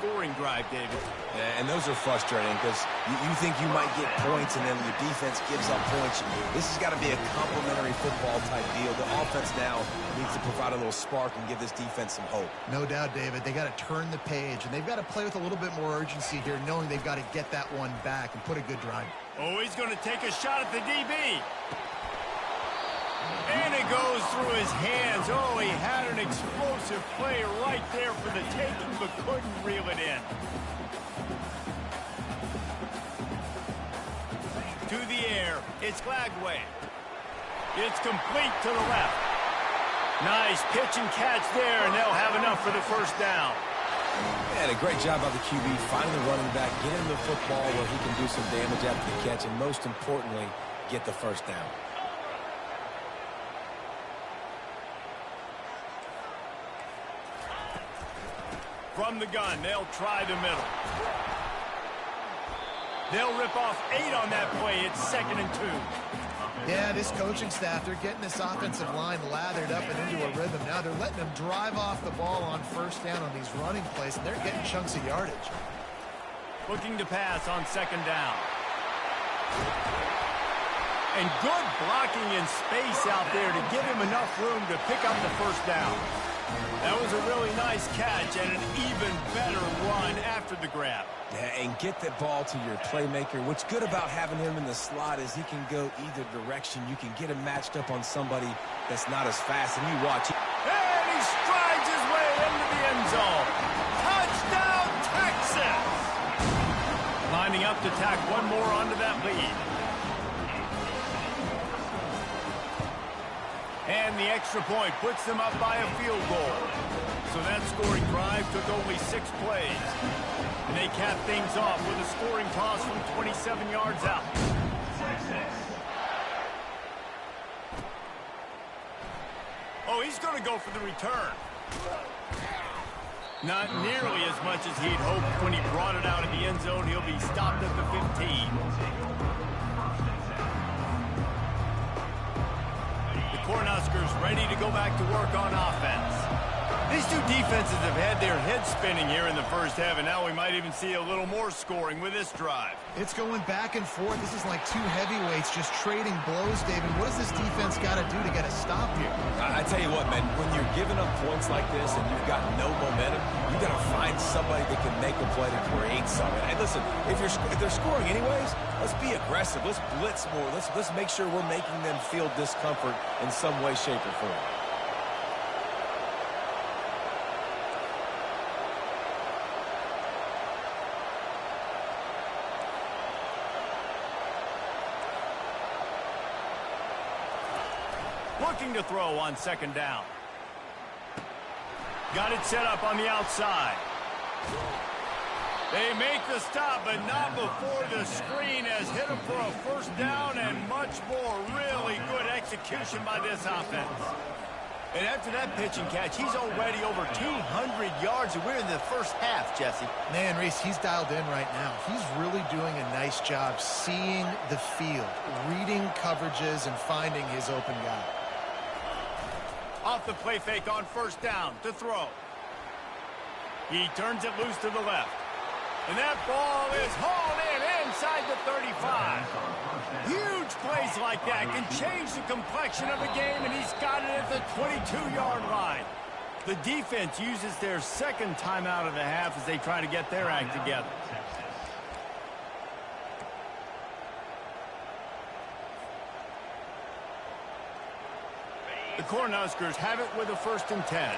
scoring drive, David. Yeah, and those are frustrating because you think you might get points and then your defense gives up points. This has got to be a complementary football type deal. The offense now needs to provide a little spark and give this defense some hope. No doubt, David. They got to turn the page, and they've got to play with a little bit more urgency here, knowing they've got to get that one back and put a good drive. Oh, he's going to take a shot at the DB. And it goes through his hands. Oh, he had an explosive play right there for the taking, but couldn't reel it in. To the air, it's Glagway. It's complete to the left. Nice pitch and catch there, and they'll have enough for the first down. And a great job by the QB finding the running back, getting the football where he can do some damage after the catch, and most importantly, get the first down. From the gun, they'll try the middle. They'll rip off 8 on that play. It's 2nd and 2. Yeah, this coaching staff, they're getting this offensive line lathered up and into a rhythm. Now they're letting them drive off the ball on first down on these running plays, and they're getting chunks of yardage. Looking to pass on 2nd down. And good blocking in space out there to give him enough room to pick up the first down. That was a really nice catch and an even better run after the grab. Yeah, and get that ball to your playmaker. What's good about having him in the slot is he can go either direction. You can get him matched up on somebody that's not as fast, and you watch it. And he strides his way into the end zone. Touchdown, Texas! Lining up to tack one more onto that lead. And the extra point puts them up by a field goal. So that scoring drive took only 6 plays. And they cap things off with a scoring toss from 27 yards out. Oh, he's going to go for the return. Not nearly as much as he'd hoped when he brought it out of the end zone. He'll be stopped at the 15. Cornhuskers ready to go back to work on offense. These two defenses have had their heads spinning here in the first half, and now we might even see a little more scoring with this drive. It's going back and forth. This is like two heavyweights just trading blows, David. What does this defense got to do to get a stop here? I tell you what, man, when you're giving up points like this and you've got no momentum, you got to find somebody that can make a play to create something. Hey, listen, if they're scoring anyways, let's be aggressive. Let's blitz more. Let's make sure we're making them feel discomfort in some way, shape, or form. Looking to throw on 2nd down. Got it set up on the outside. They make the stop, but not before the screen has hit him for a first down and much more. Really good execution by this offense. And after that pitch and catch, he's already over 200 yards, and we're in the first half, Jesse. Man, Reese, he's dialed in right now. He's really doing a nice job seeing the field, reading coverages, and finding his open guy. Off the play fake on 1st down to throw. He turns it loose to the left. And that ball is hauled in inside the 35. Huge plays like that can change the complexion of the game, and he's got it at the 22-yard line. The defense uses their 2nd timeout of the half as they try to get their act together. The Cornhuskers have it with a 1st and 10.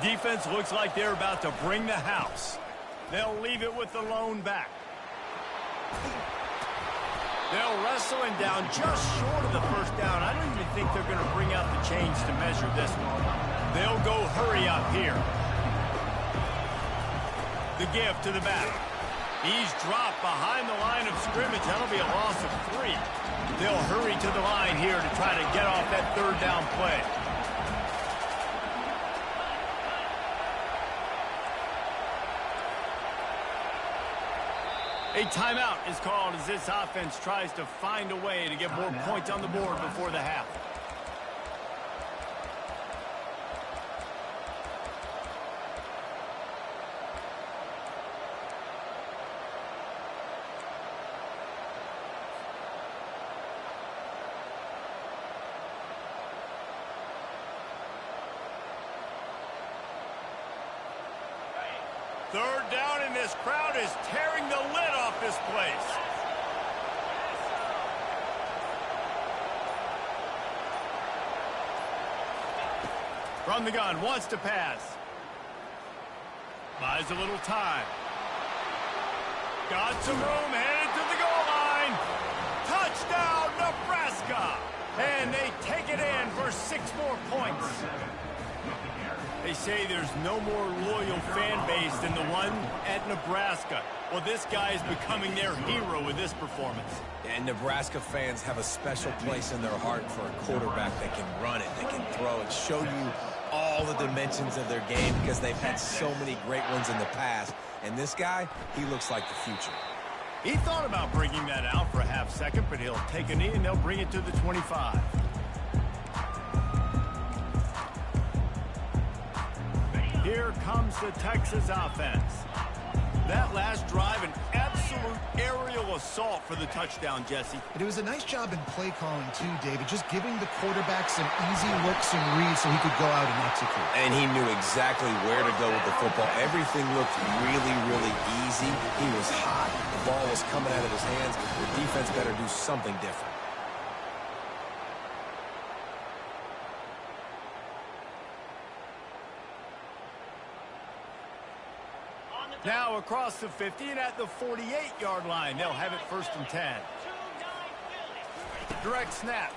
Defense looks like they're about to bring the house. They'll leave it with the lone back. They'll wrestle him down just short of the first down. I don't even think they're going to bring out the chains to measure this one. They'll go hurry up here. The give to the back. He's dropped behind the line of scrimmage. That'll be a loss of 3. They'll hurry to the line here to try to get off that 3rd down play. A timeout is called as this offense tries to find a way to get more points on the board before the half. Third down, and this crowd is tearing the lid off this place. From the gun, wants to pass. Buys a little time. Got some room, headed to the goal line. Touchdown, Nebraska! And they take it in for 6 more points. They say there's no more loyal fan base than the one at Nebraska. Well, this guy is becoming their hero with this performance. And Nebraska fans have a special place in their heart for a quarterback that can run it, that can throw it, show you all the dimensions of their game because they've had so many great ones in the past. And this guy, he looks like the future. He thought about bringing that out for a half second, but he'll take a knee and they'll bring it to the 25. Here comes the Texas offense. That last drive, an absolute aerial assault for the touchdown, Jesse. It was a nice job in play calling, too, David, just giving the quarterback some easy looks and reads so he could go out and execute. And he knew exactly where to go with the football. Everything looked really, really easy. He was hot. The ball was coming out of his hands. The defense better do something different. Now across the 50 and at the 48-yard line. They'll have it 1st and 10. Direct snap.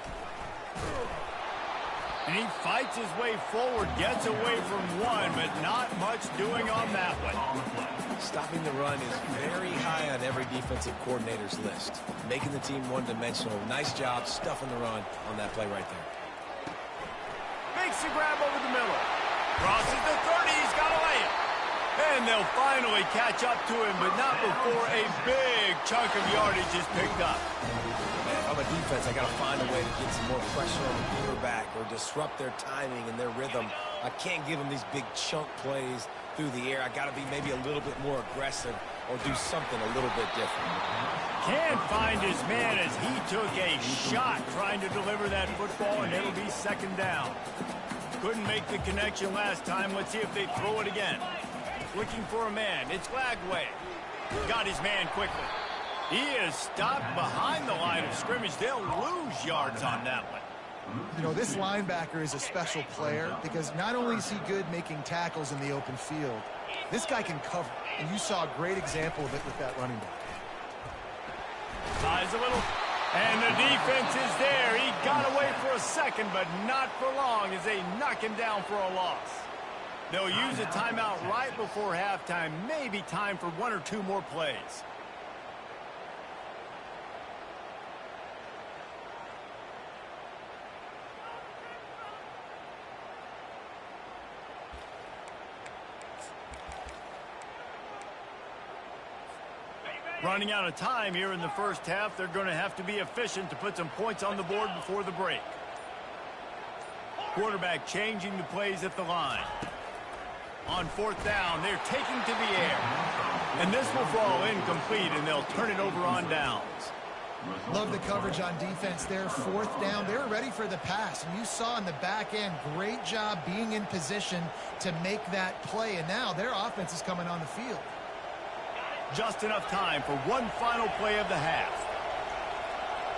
And he fights his way forward, gets away from one, but not much doing on that one. Stopping the run is very high on every defensive coordinator's list. Making the team one-dimensional. Nice job stuffing the run on that play right there. Makes the grab over the middle. Crosses the 30. He's got to lay it. And they'll finally catch up to him, but not before a big chunk of yardage is picked up. Man, if I'm a defense, I got to find a way to get some more pressure on the quarterback or disrupt their timing and their rhythm. I can't give them these big chunk plays through the air. I got to be maybe a little bit more aggressive or do something a little bit different. Can't find his man as he took a shot trying to deliver that football, and it'll be 2nd down. Couldn't make the connection last time. Let's see if they throw it again. Looking for a man. It's Lagway. Got his man quickly. He is stopped behind the line of scrimmage. They'll lose yards on that one. You know, this linebacker is a special player because not only is he good making tackles in the open field, this guy can cover. And you saw a great example of it with that running back. Ties a little. And the defense is there. He got away for a second, but not for long as they knock him down for a loss. They'll use a timeout right before halftime. Maybe time for 1 or 2 more plays. Running out of time here in the first half. They're going to have to be efficient to put some points on the board before the break. Quarterback changing the plays at the line. On 4th down, they're taking to the air. And this will fall incomplete, and they'll turn it over on downs. Love the coverage on defense there. 4th down, they're ready for the pass. And you saw in the back end, great job being in position to make that play. And now their offense is coming on the field. Just enough time for one final play of the half.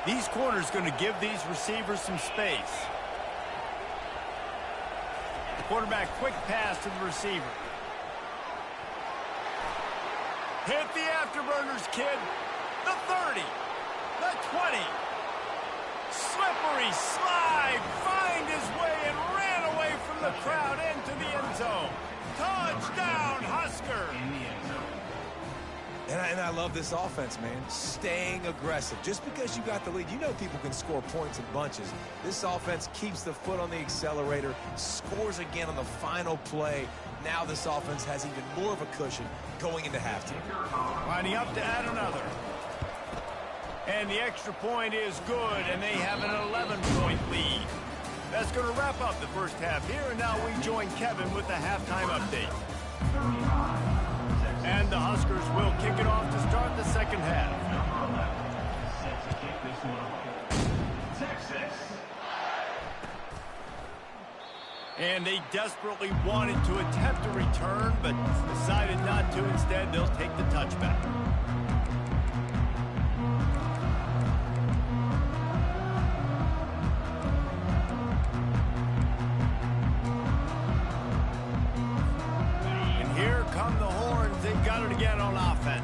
These corners going to give these receivers some space. Quarterback quick pass to the receiver. Hit the afterburners, kid. The 30. The 20. Slippery slide. Find his way and ran away from the crowd into the end zone. Touchdown, Husker. And I love this offense, man. Staying aggressive. Just because you got the lead, you know people can score points in bunches. This offense keeps the foot on the accelerator, scores again on the final play. Now this offense has even more of a cushion going into halftime. Lining up to add another. And the extra point is good, and they have an 11-point lead. That's going to wrap up the first half here, and now we join Kevin with the halftime update. And the Huskers will kick it off to start the second half. And they desperately wanted to attempt a return, but decided not to. Instead, they'll take the touchback. And here come the horns. They've got it again on offense.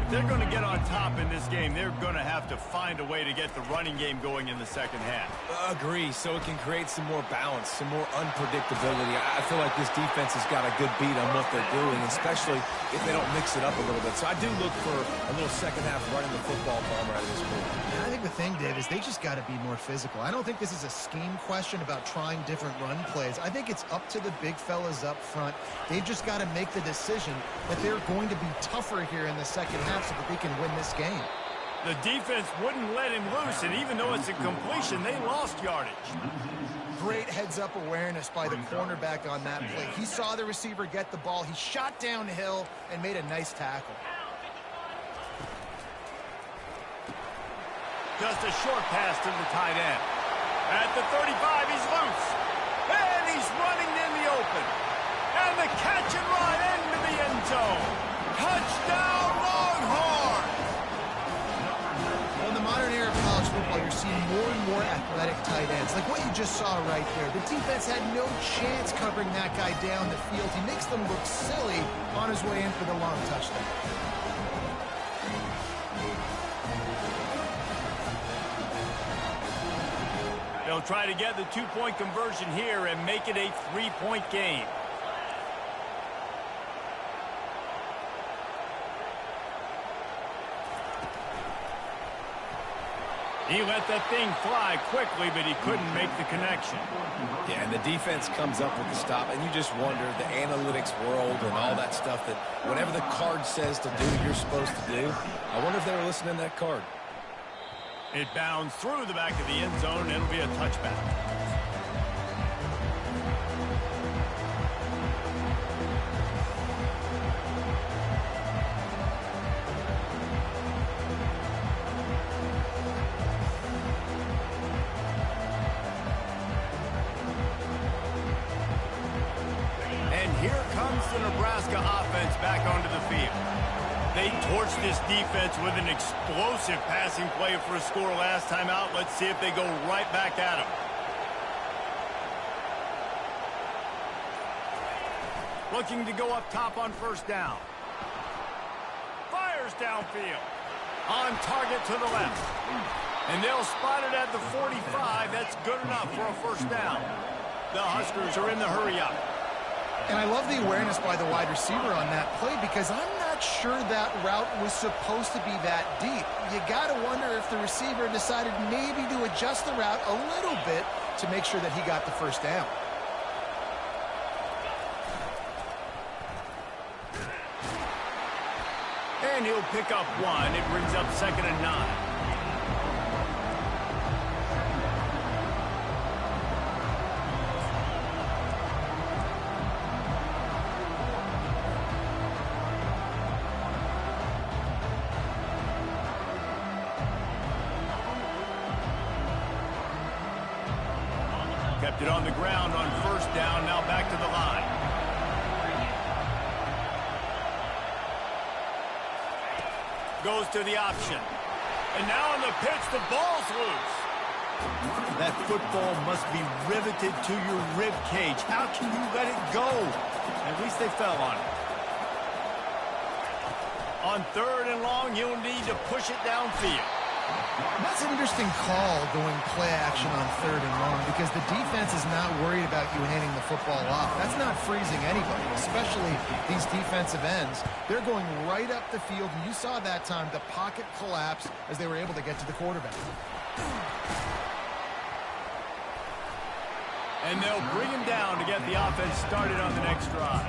If they're going to get on top in this game, they're going to have to find a way to get the running game going in the second half. Agree, so it can create some more balance, some more unpredictability. I feel like this defense has got a good beat on what they're doing, especially if they don't mix it up a little bit. So I do look for a little second half running the football bomber out of this group. I think the thing, Dave, is they just got to be more physical. I don't think this is a scheme question about trying different run plays. I think it's up to the big fellas up front. They've just got to make the decision that they're going to be tougher here in the second half so that they can win this game. The defense wouldn't let him loose, and even though it's a completion, they lost yardage. Great heads-up awareness by the cornerback on that play. He saw the receiver get the ball. He shot downhill and made a nice tackle. Just a short pass to the tight end. At the 35, he's loose. And he's running in the open. And the catch and run into the end zone. Touchdown, Longhorns! Well, in the modern era of college football, you're seeing more and more athletic tight ends, like what you just saw right there. The defense had no chance covering that guy down the field. He makes them look silly on his way in for the long touchdown. They'll try to get the two-point conversion here and make it a three-point game. He let that thing fly quickly, but he couldn't make the connection. Yeah, and the defense comes up with the stop, and you just wonder, the analytics world and all that stuff, that whatever the card says to do, you're supposed to do. I wonder if they were listening to that card. It bounds through the back of the end zone, and it'll be a touchback. And here comes the Nebraska offense back onto the field. They torched this defense with an explosive passing play for a score last time out. Let's see if they go right back at him. Looking to go up top on first down. Fires downfield. On target to the left. And they'll spot it at the 45. That's good enough for a first down. The Huskers are in the hurry up. And I love the awareness by the wide receiver on that play, because I'm not sure that route was supposed to be that deep. You got to wonder if the receiver decided maybe to adjust the route a little bit to make sure that he got the first down. And he'll pick up one. It brings up 2nd and 9. Kept it on the ground on first down. Now back to the line. Goes to the option. And now on the pitch, the ball's loose. That football must be riveted to your rib cage. How can you let it go? At least they fell on it. On 3rd and long, you'll need to push it downfield. That's an interesting call, going play action on 3rd and long, because the defense is not worried about you handing the football off. That's not freezing anybody, especially these defensive ends. They're going right up the field, and you saw that time the pocket collapse as they were able to get to the quarterback. And they'll bring him down to get the offense started on the next drive.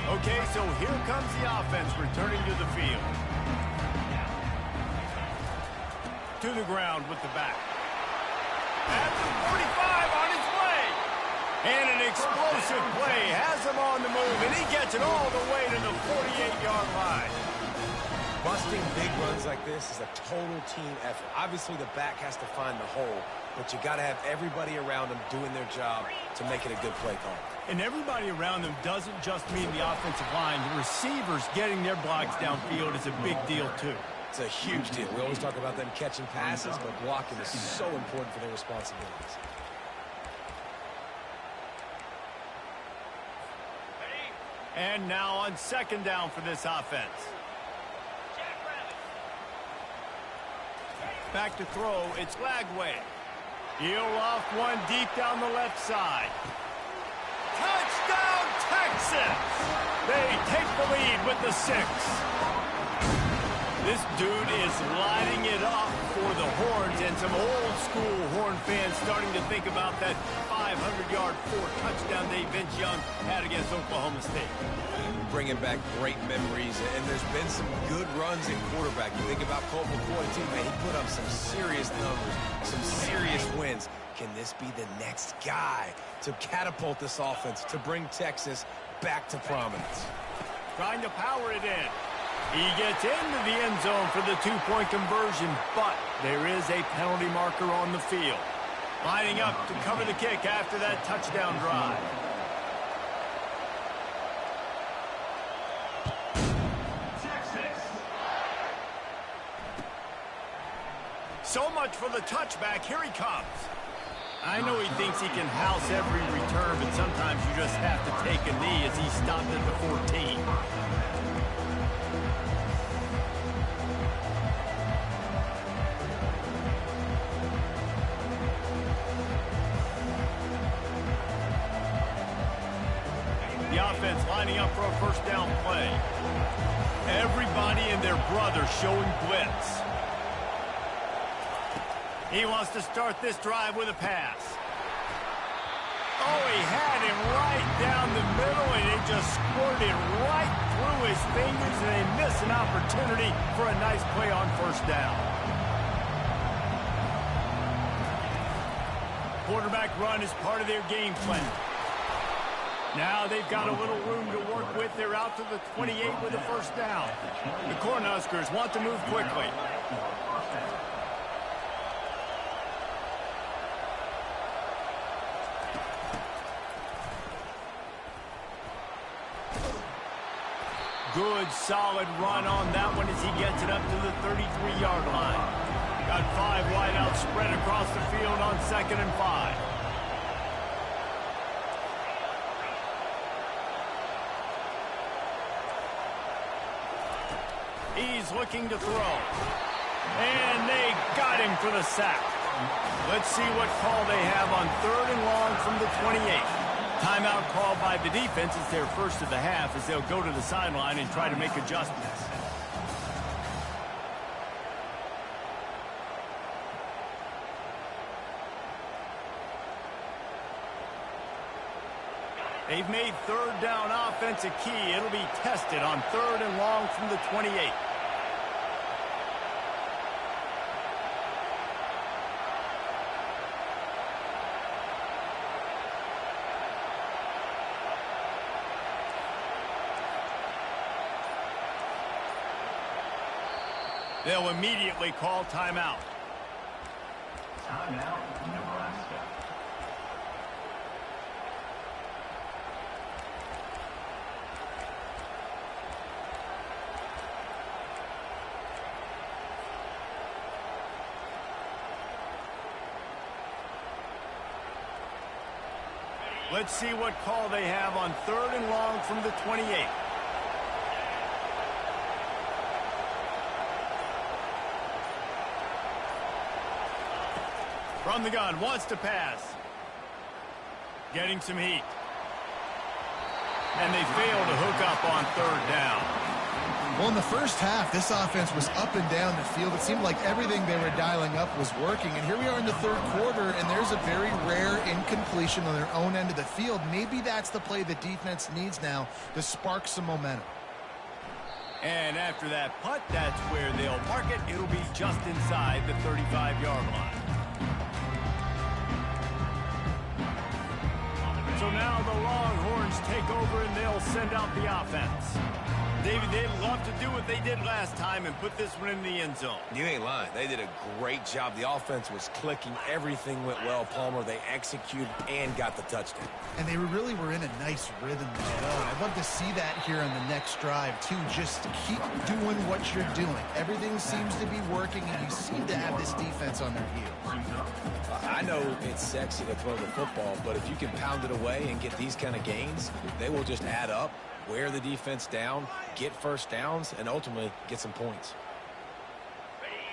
Okay, so here comes the offense returning to the field. To the ground with the back. At the 45 on his way. And an explosive play has him on the move, and he gets it all the way to the 48-yard line. Busting big runs like this is a total team effort. Obviously, the back has to find the hole, but you got to have everybody around them doing their job to make it a good play call. And everybody around them doesn't just mean the offensive line. The receivers getting their blocks downfield is a big deal, too. It's a huge deal. We always talk about them catching passes, but blocking is so important for their responsibilities. And now on second down for this offense. Back to throw, it's Lagway. He'll off one deep down the left side. Touchdown, Texas! They take the lead with the 6. This dude is lighting it up for the Horns, and some old-school Horn fans starting to think about that 500-yard, 4-touchdown day Vince Young had against Oklahoma State. Bringing back great memories, and there's been some good runs in quarterback. You think about Colt McCoy, too, man. He put up some serious numbers, some serious wins. Can this be the next guy to catapult this offense, to bring Texas back to prominence? Trying to power it in. He gets into the end zone for the 2-point conversion, but there is a penalty marker on the field. Lining up to cover the kick after that touchdown drive. So much for the touchback. Here he comes. I know he thinks he can house every return, but sometimes you just have to take a knee as he stopped at the 14. The offense lining up for a first down play. Everybody and their brother showing blitz. He wants to start this drive with a pass. Oh, he had him right down the middle, and it just squirted right through his fingers, and they miss an opportunity for a nice play on first down. Quarterback run is part of their game plan. Now they've got a little room to work with. They're out to the 28 with a first down. The Cornhuskers want to move quickly. Good, solid run on that one as he gets it up to the 33-yard line. Got 5 wideouts spread across the field on 2nd and 5. He's looking to throw. And they got him for the sack. Let's see what call they have on 3rd and long from the 28. Timeout called by the defense. It's their first of the half as they'll go to the sideline and try to make adjustments. They've made 3rd down offense a key. It'll be tested on 3rd and long from the 28. They'll immediately call timeout. Timeout, Nebraska. Let's see what call they have on 3rd and long from the 28. From the gun, wants to pass. Getting some heat. And they fail to hook up on 3rd down. Well, in the first half, this offense was up and down the field. It seemed like everything they were dialing up was working. And here we are in the 3rd quarter, and there's a very rare incompletion on their own end of the field. Maybe that's the play the defense needs now to spark some momentum. And after that punt, that's where they'll mark it. It'll be just inside the 35-yard line. So now the Longhorns take over and they'll send out the offense. David, they'd love to do what they did last time and put this one in the end zone. You ain't lying. They did a great job. The offense was clicking. Everything went well, Palmer. They executed and got the touchdown. And they really were in a nice rhythm as well. I'd love to see that here on the next drive, too. Just keep doing what you're doing. Everything seems to be working, and you seem to have this defense on their heels. I know it's sexy to throw the football, but if you can pound it away and get these kind of gains, they will just add up, wear the defense down, get first downs, and ultimately get some points.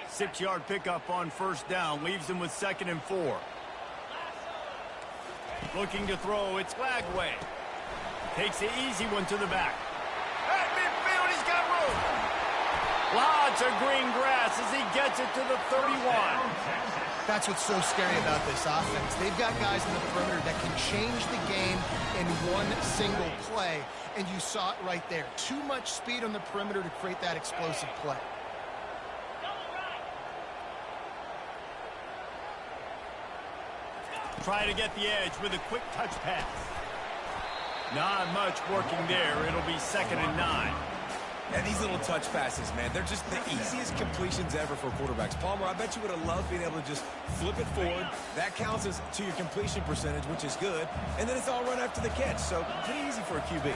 6-yard pickup on first down leaves them with 2nd and 4. Looking to throw, it's Lagway. Takes the easy one to the back. At midfield, he's got room. Lots of green grass as he gets it to the 31. That's what's so scary about this offense. They've got guys in the perimeter that can change the game in one single play, and you saw it right there. Too much speed on the perimeter to create that explosive play. Try to get the edge with a quick touch pass. Not much working there. It'll be 2nd and 9. And these little touch passes, man, they're just the easiest completions ever for quarterbacks. Palmer, I bet you would have loved being able to just flip it forward. That counts as to your completion percentage, which is good. And then it's all run after the catch. So pretty easy for a QB.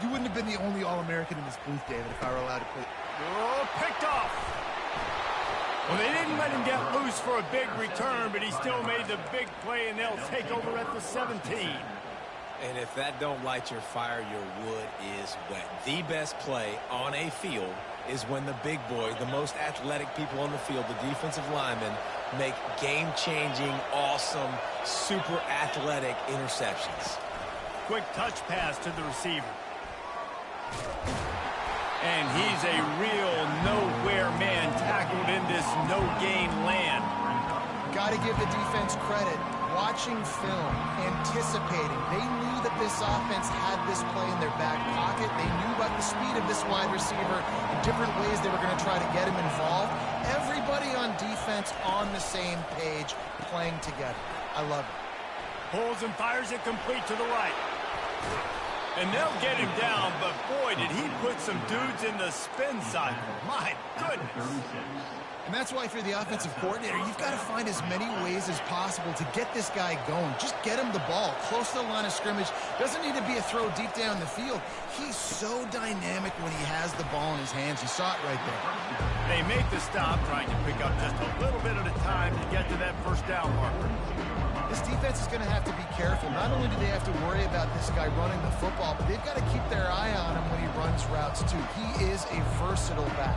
You wouldn't have been the only All-American in this booth, David, if I were allowed to play. Oh, picked off. Well, they didn't let him get loose for a big return, but he still made the big play, and they'll take over at the 17. And if that don't light your fire, your wood is wet. The best play on a field is when the big boy, the most athletic people on the field, the defensive linemen, make game-changing, awesome, super athletic interceptions. Quick touch pass to the receiver. And he's a real nowhere man tackled in this no-gain land. Got to give the defense credit. Watching film, anticipating. They knew that this offense had this play in their back pocket. They knew about the speed of this wide receiver, the different ways they were going to try to get him involved. Everybody on defense on the same page, playing together. I love it. Pulls and fires it complete to the right. And they'll get him down, but boy, did he put some dudes in the spin cycle. My goodness. And that's why if you're the offensive coordinator, you've got to find as many ways as possible to get this guy going. Just get him the ball close to the line of scrimmage. Doesn't need to be a throw deep down the field. He's so dynamic when he has the ball in his hands. You saw it right there. They make the stop, trying to pick up just a little bit at a time to get to that first down marker. This defense is going to have to be careful. Not only do they have to worry about this guy running the football, but they've got to keep their eye on him when he runs routes too. He is a versatile back.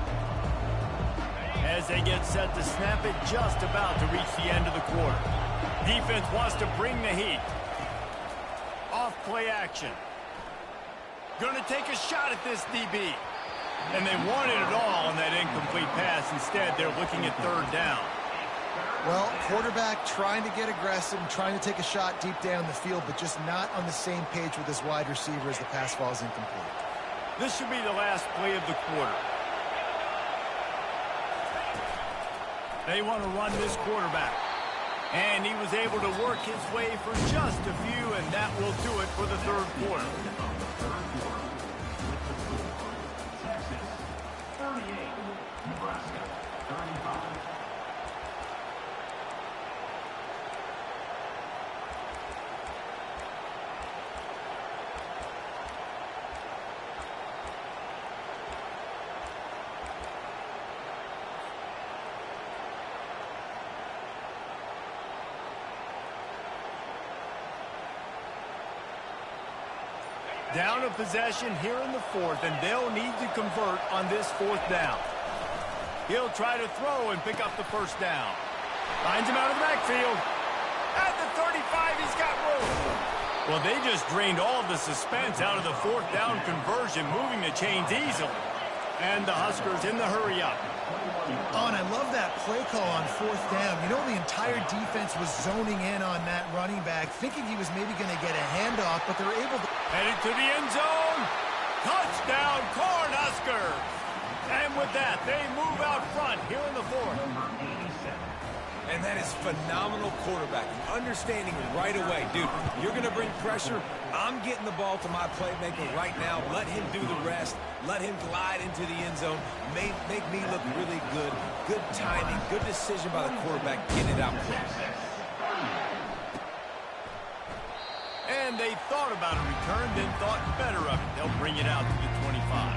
As they get set to snap it, just about to reach the end of the quarter. Defense wants to bring the heat. Off play action. Going to take a shot at this DB. And they wanted it all on that incomplete pass. Instead, they're looking at 3rd down. Well, quarterback trying to get aggressive, trying to take a shot deep down the field, but just not on the same page with his wide receiver as the pass falls incomplete. This should be the last play of the quarter. They want to run this quarterback. And he was able to work his way for just a few, and that will do it for the 3rd quarter. 38, Nebraska, 35. Down a possession here in the 4th, and they'll need to convert on this 4th down. He'll try to throw and pick up the first down. Finds him out of the backfield. At the 35, he's got room. Well, they just drained all of the suspense out of the 4th down conversion, moving the chains easily. And the Huskers in the hurry up. Oh, and I love that play call on 4th down. You know, the entire defense was zoning in on that running back, thinking he was maybe going to get a handoff, but they're able to... Headed to the end zone. Touchdown, Cornhuskers. And with that, they move out front here in the 4th. And that is phenomenal quarterbacking. Understanding right away, dude, you're going to bring pressure. I'm getting the ball to my playmaker right now. Let him do the rest. Let him glide into the end zone. Make me look really good. Good timing. Good decision by the quarterback. Getting it out quick. And they thought about a return, then thought better of it. They'll bring it out to the 25.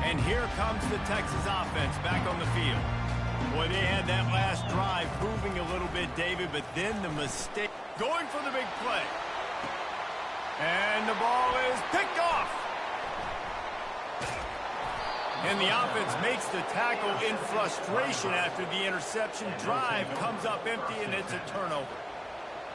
And here comes the Texas offense back on the field. Boy, they had that last drive moving a little bit, David, but then the mistake. Going for the big play. And the ball is picked off. And the offense makes the tackle in frustration after the interception. Drive comes up empty, and it's a turnover.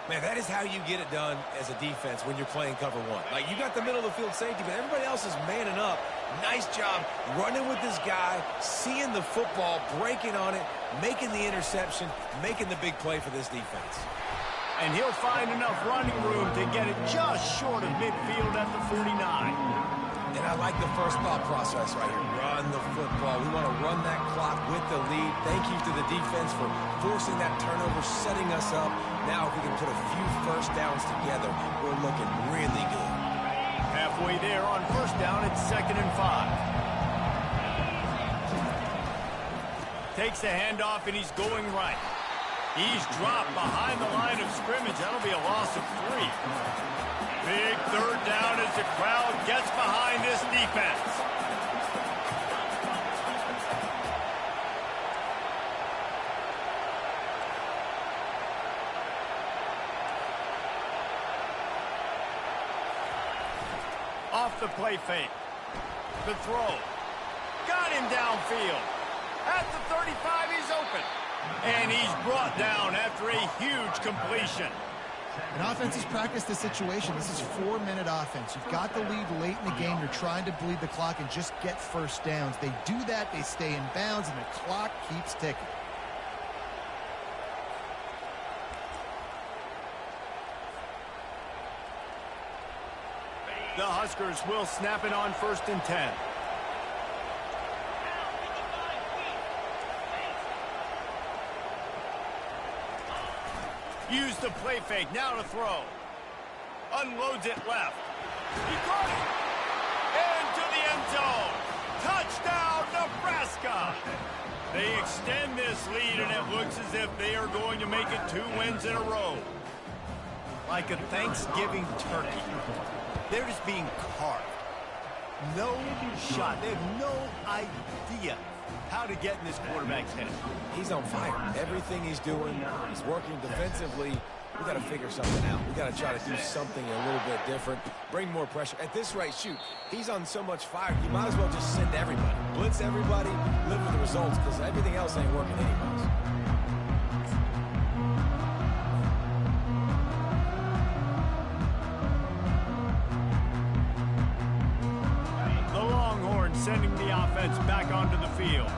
Man, that is how you get it done as a defense when you're playing cover one. Like, you got the middle of the field safety, but everybody else is manning up. Nice job running with this guy, seeing the football, breaking on it, making the interception, making the big play for this defense. And he'll find enough running room to get it just short of midfield at the 49. And I like the first thought process right here. Run the football. We want to run that clock with the lead. Thank you to the defense for forcing that turnover, setting us up. Now if we can put a few first downs together, we're looking really good. Halfway there on first down, it's 2nd and 5. Takes a handoff, and he's going right. He's dropped behind the line of scrimmage. That'll be a loss of 3. Big third down as the crowd gets behind this defense. Off the play fake. The throw. Got him downfield. At the 35, he's open. And he's brought down after a huge completion. And offenses practice the situation. This is 4-minute offense. You've got the lead late in the game. You're trying to bleed the clock and just get first downs. They do that, they stay in bounds, and the clock keeps ticking. The Huskers will snap it on 1st and 10. Use the play fake, now to throw. Unloads it left. He caught it! Into the end zone! Touchdown, Nebraska! They extend this lead, and it looks as if they are going to make it 2 wins in a row. Like a Thanksgiving turkey. They're just being carved. No shot. They have no idea how to get in this quarterback's head. He's on fire. Everything he's doing, he's working defensively. We got to figure something out. We got to try to do something a little bit different. Bring more pressure. At this rate, shoot, he's on so much fire. You might as well just send everybody. Blitz everybody, live with the results, because everything else ain't working anyways. Sending the offense back onto the field.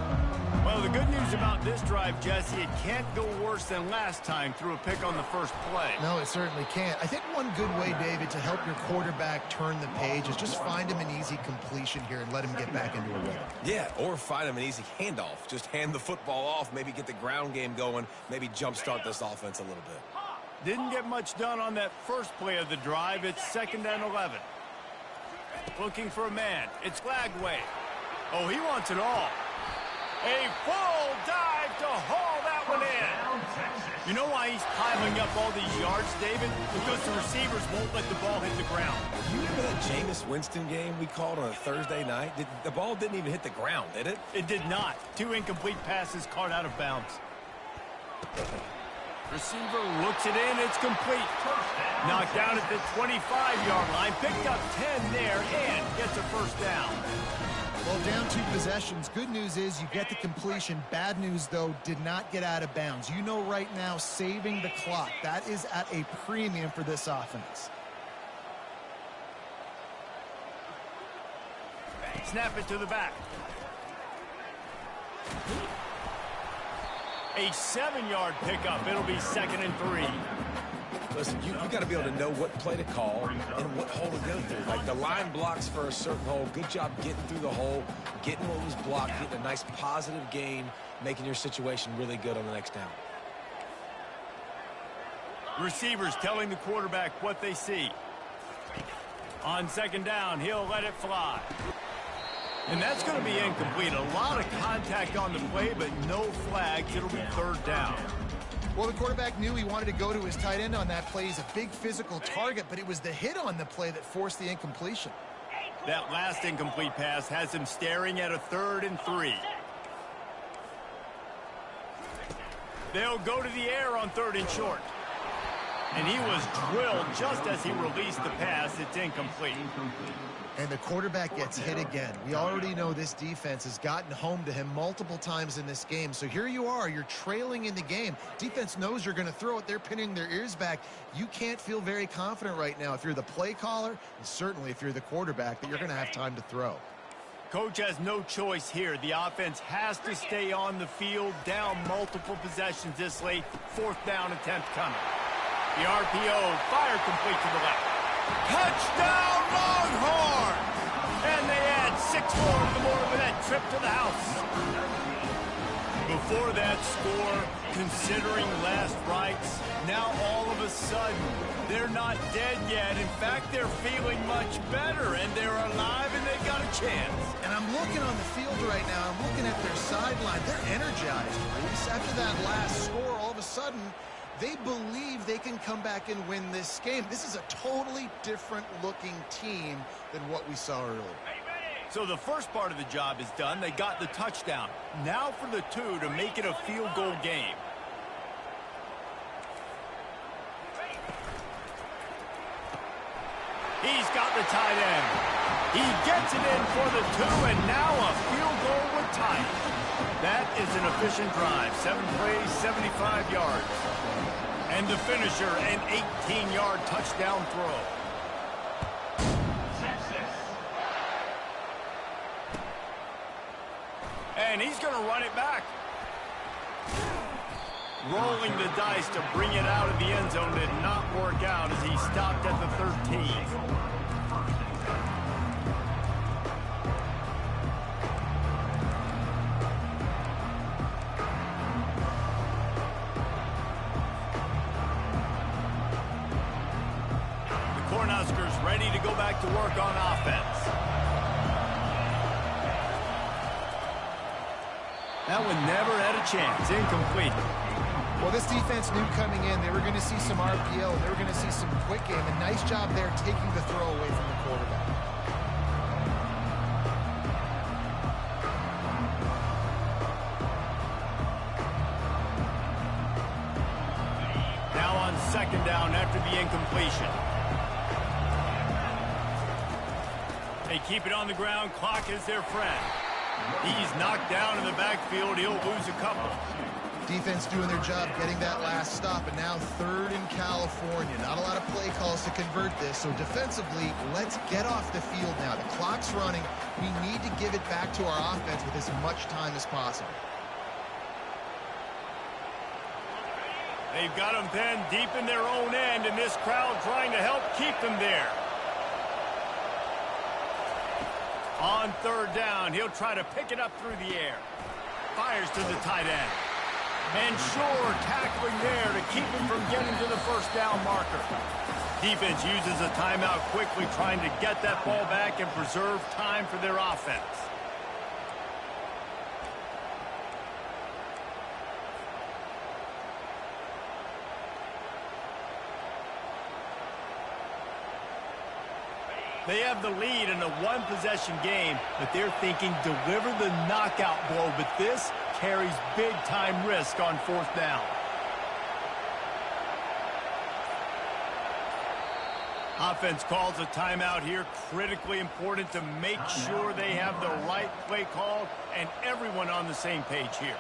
Well, the good news about this drive, Jesse, it can't go worse than last time through a pick on the first play. No, it certainly can't. I think one good way, David, to help your quarterback turn the page is just find him an easy completion here and let him get back into a rhythm. Yeah, or find him an easy handoff. Just hand the football off, maybe get the ground game going, maybe jumpstart this offense a little bit. Didn't get much done on that first play of the drive. It's 2nd and 11. Looking for a man. It's Glagway. Oh, he wants it all. A full dive to haul that one in. You know why he's piling up all these yards, David? Because the receivers won't let the ball hit the ground. You remember that Jameis Winston game we called on a Thursday night? The ball didn't even hit the ground, did it? It did not. 2 incomplete passes caught out of bounds. Receiver looks it in. It's complete. Knocked down at the 25-yard line. Picked up 10 there and gets a first down. Well, down 2 possessions. Good news is you get the completion. Bad news, though, did not get out of bounds. You know right now, saving the clock. That is at a premium for this offense. Snap it to the back. A 7-yard pickup. It'll be 2nd and 3. Listen, you got to be able to know what play to call and what hole to go through. Like the line blocks for a certain hole. Good job getting through the hole, getting what was blocked, getting a nice positive gain, making your situation really good on the next down. Receivers telling the quarterback what they see. On second down, he'll let it fly. And that's going to be incomplete. A lot of contact on the play, but no flags. It'll be third down. Well, the quarterback knew he wanted to go to his tight end on that play. He's a big physical target, but it was the hit on the play that forced the incompletion. That last incomplete pass has him staring at a 3rd and 3. They'll go to the air on 3rd and short. And he was drilled just as he released the pass. It's incomplete. And the quarterback gets hit again. We already know this defense has gotten home to him multiple times in this game. So here you are, you're trailing in the game. Defense knows you're going to throw it. They're pinning their ears back. You can't feel very confident right now if you're the play caller, and certainly if you're the quarterback, that you're going to have time to throw. Coach has no choice here. The offense has to stay on the field, down multiple possessions this late. 4th down attempt coming. The RPO, fire complete to the left. Touchdown, Longhorn! And they add 6 more to the board with that trip to the house. Before that score, considering last rites, now all of a sudden, they're not dead yet. In fact, they're feeling much better, and they're alive, and they've got a chance. And I'm looking on the field right now. I'm looking at their sideline. They're energized, Reese. After that last score, all of a sudden, they believe they can come back and win this game. This is a totally different-looking team than what we saw earlier. So the first part of the job is done. They got the touchdown. Now for the 2 to make it a field goal game. He's got the tight end. He gets it in for the 2, and now a field goal would tie it. That is an efficient drive. 7 plays, 75 yards. And the finisher, an 18-yard touchdown throw. And he's going to run it back. Rolling the dice to bring it out of the end zone did not work out as he stopped at the 13. Cornhuskers ready to go back to work on offense. That one never had a chance. Incomplete. Well, this defense knew coming in they were going to see some RPO. They were going to see some quick game. A nice job there taking the throw away from the quarterback. Now on second down after the incompletion. They keep it on the ground. Clock is their friend. He's knocked down in the backfield. He'll lose a couple. Defense doing their job getting that last stop, and now 3rd in California. Not a lot of play calls to convert this, so defensively, let's get off the field now. The clock's running. We need to give it back to our offense with as much time as possible. They've got them pinned deep in their own end, and this crowd trying to help keep them there. On 3rd down, he'll try to pick it up through the air. Fires to the tight end. And Shore tackling there to keep him from getting to the 1st down marker. Defense uses a timeout quickly, trying to get that ball back and preserve time for their offense. They have the lead in a 1-possession game, but they're thinking deliver the knockout blow, but this carries big-time risk on 4th down. Offense calls a timeout here, critically important to make sure they have the right play call and everyone on the same page here.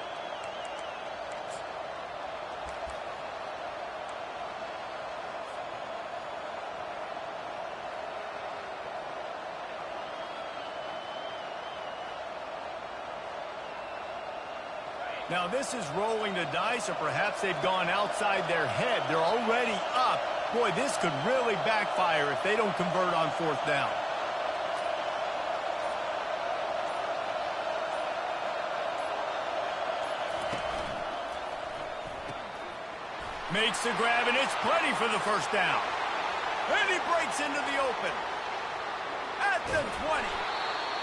Now this is rolling the dice, or perhaps they've gone outside their head. They're already up Boy, this could really backfire if they don't convert on fourth down. Makes the grab, and it's plenty for the first down. And he breaks into the open. At the 20.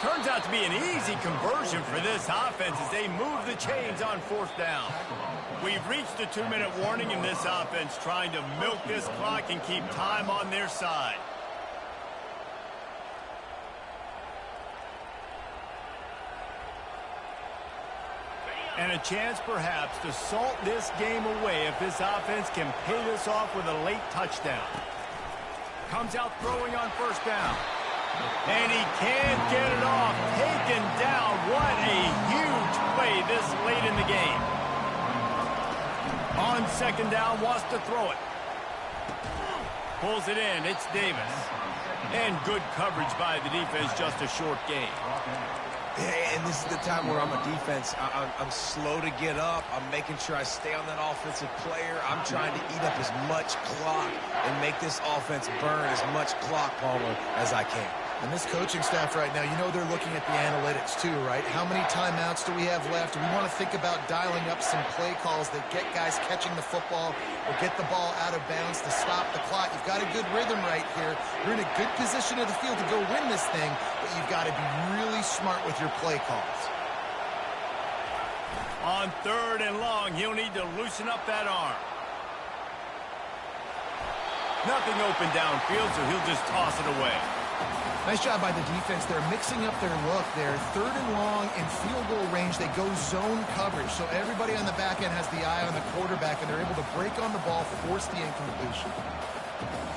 Turns out to be an easy conversion for this offense as they move the chains on fourth down. We've reached a 2-minute warning in this offense, trying to milk this clock and keep time on their side. And a chance, perhaps, to salt this game away if this offense can pay this off with a late touchdown. Comes out throwing on first down. And he can't get it off. Taken down. What a huge play this late in the game. On second down, wants to throw it. Pulls it in. It's Davis. And good coverage by the defense, just a short gain. And this is the time where I'm a defense. I'm slow to get up. I'm making sure I stay on that offensive player. I'm trying to eat up as much clock and make this offense burn as much clock, Palmer, as I can. And this coaching staff right now, you know they're looking at the analytics too, right? How many timeouts do we have left? We want to think about dialing up some play calls that get guys catching the football or get the ball out of bounds to stop the clock. You've got a good rhythm right here. You're in a good position of the field to go win this thing, but you've got to be really smart with your play calls. On third and long, he'll need to loosen up that arm. Nothing open downfield, so he'll just toss it away. Nice job by the defense. They're mixing up their look there. Third and long in field goal range. They go zone coverage. So everybody on the back end has the eye on the quarterback, and they're able to break on the ball, force the incompletion.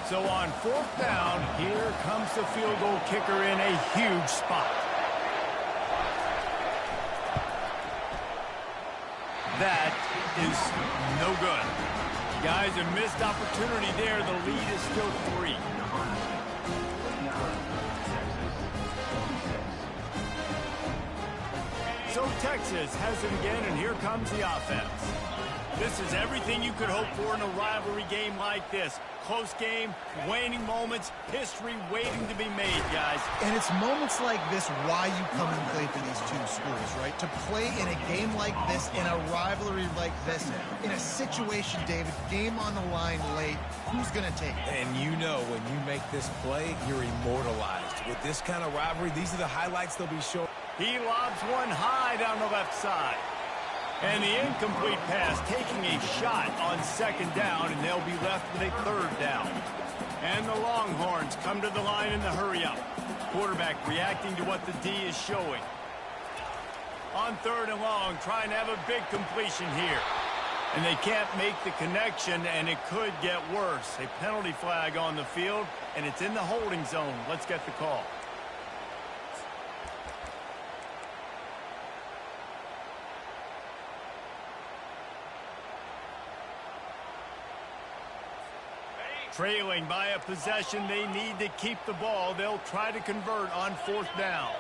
So on fourth down, here comes the field goal kicker in a huge spot. That is no good. Guys, a missed opportunity there. The lead is still 3. So Texas has it again, and here comes the offense. This is everything you could hope for in a rivalry game like this. Close game, waning moments, history waiting to be made, guys. And it's moments like this why you come and play for these two schools, right? To play in a game like this, in a rivalry like this, in a situation, David, game on the line late, who's going to take it? And you know when you make this play, you're immortalized. With this kind of rivalry, these are the highlights they'll be showing. He lobs one high down the left side. And the incomplete pass taking a shot on second down, and they'll be left with a third down. And the Longhorns come to the line in the hurry-up. Quarterback reacting to what the D is showing. On third and long, trying to have a big completion here. And they can't make the connection, and it could get worse. A penalty flag on the field, and it's in the holding zone. Let's get the call. Trailing by a possession, they need to keep the ball. They'll try to convert on fourth down.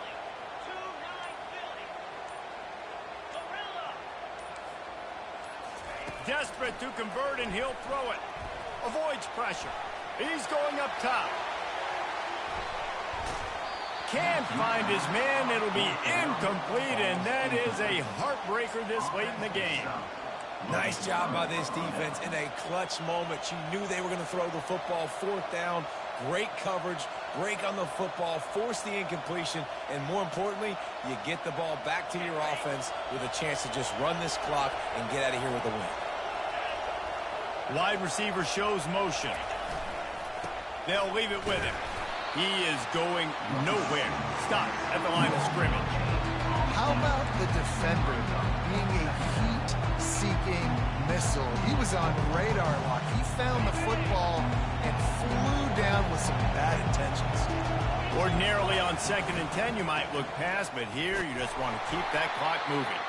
Desperate to convert, and he'll throw it. Avoids pressure. He's going up top. Can't find his man. It'll be incomplete, and that is a heartbreaker this late in the game. Nice job by this defense in a clutch moment. You knew they were going to throw the football. Fourth down, great coverage, break on the football, force the incompletion, and more importantly, you get the ball back to your offense with a chance to just run this clock and get out of here with a win. Wide receiver shows motion. They'll leave it with him. He is going nowhere. Stop at the line of scrimmage. How about the defender being a heat-seeking missile? He was on radar lock. He found the football and flew down with some bad intentions. Ordinarily on 2nd and 10, you might look past, but here you just want to keep that clock moving.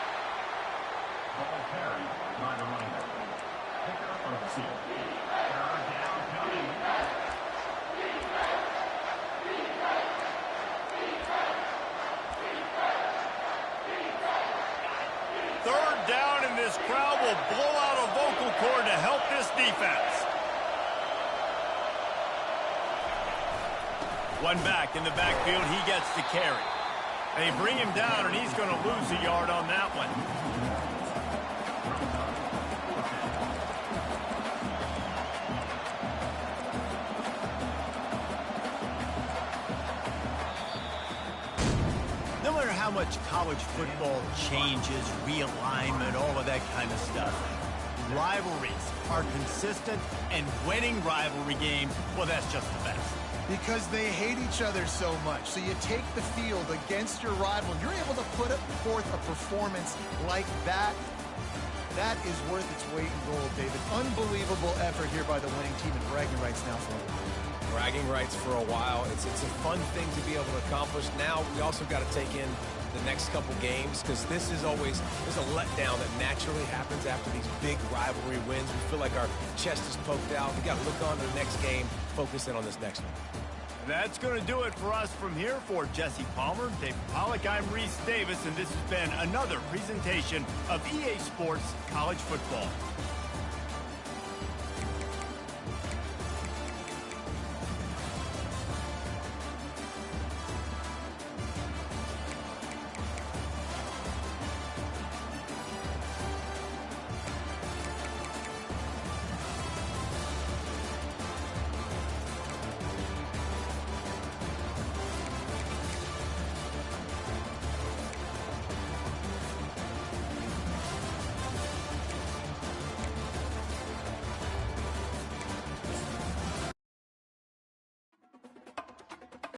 Third down, and this crowd will blow out a vocal cord to help this defense. One back in the backfield, he gets the carry. They bring him down, and he's going to lose a yard on that one. No matter how much college football changes, realignment, all of that kind of stuff, rivalries are consistent, and winning rivalry games, well, that's just the best. Because they hate each other so much. So you take the field against your rival. You're able to put forth a performance like that. That is worth its weight in gold, David. Unbelievable effort here by the winning team, and bragging rights now for them. Bragging rights for a while. It's a fun thing to be able to accomplish. Now we also got to take in the next couple games, because this is always, there's a letdown that naturally happens after these big rivalry wins. We feel like our chest is poked out. We got to look on to the next game, focus in on this next one. That's going to do it for us from here. For Jesse Palmer, David Pollack, I'm Reese Davis, and this has been another presentation of EA Sports College Football.